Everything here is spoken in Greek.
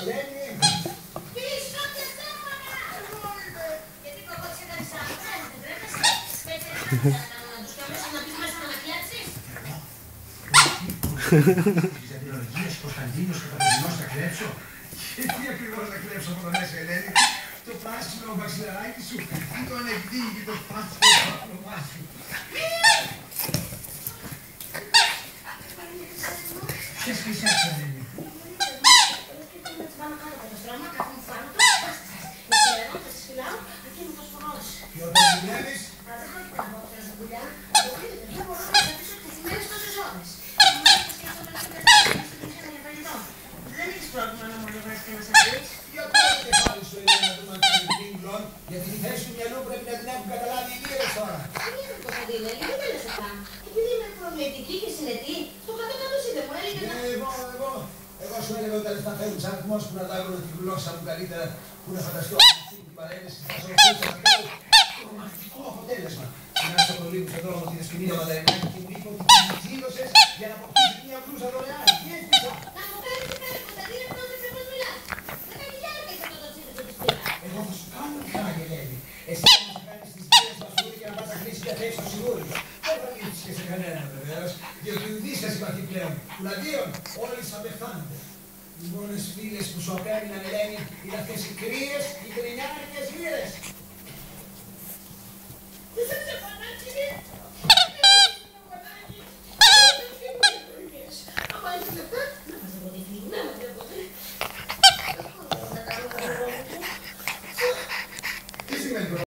Ελένη! Πίσω και στέφανα! Γιατί κοκότσια τα ρισάματα, δεν τρέπεσαι. Να τους καλέσω να πεις μέσα να κλέψεις. Τις αντιλογίες Κωνσταντίνος και Παπαδινός θα κλέψω. Και τι ακριβώς θα κλέψω από το μέσα, Ελένη? Το πράσινο μαξιλαράκι σου, ή το ανεκδίκη, το πράσινο παπλωμά σου. Ποιες χρυσές, Ελένη? Και όταν δουλεύεις? Δεν έχεις πρόβλημα να μου λεβάσεις και να σαντουίτς? Για πότε και πάλι σου, Ελένη, να δούμε αν κάνει πίγκλον, γιατί τη θέση του μυαλού πρέπει να την έχουν καταλάβει οι γύρες τώρα. Τι είναι το Κωνσταντίνε, δεν με λες αυτά. Επειδή είμαι προβλεπτική και συνετή, στο κάτω-κάτω εσύ δεν μου έλεγες να... Εγώ σου έλεγα ότι τα λεφτά φέρνουν σαν αριθμός που να δάγω τη γλώσσα μου καλύτερα, που να φανταστώ την παρένεση, θα σου ρωτήσω να κάνω το ρομαντικό αποτέλεσμα. Συνάντησα τον λίγο στον δρόμο την Εσκηνία Μανταρινάκη και μου είπε ότι την ξύλωσες για να αποκτήσεις μια μπλούζα δωρεάν. Τι έσπισα? Να μου κάνεις τι κάνει, Κωνσταντίνε, που νόμιζες πως μιλάς. 10.000 είσαι αυτό το τσίπι που της πήρα. Εγώ θα σου κάνω χάρη, Ελένη. Εσύ όμως θα κάνεις τις κύριες μασούρι και να πας να κλείσεις για θέση στο σιγούρι. Δεν θα λείψεις και σε κανέναν βεβαίως, διότι ουδής θα συμπαθεί πλέον. Τουλαντίον όλοι θα πεθάνονται. Οι μόνες φίλες που σου απέμειναν, Ελένη, είναι αυτές οι κρύες, οι γκρινιάρικες γύρες.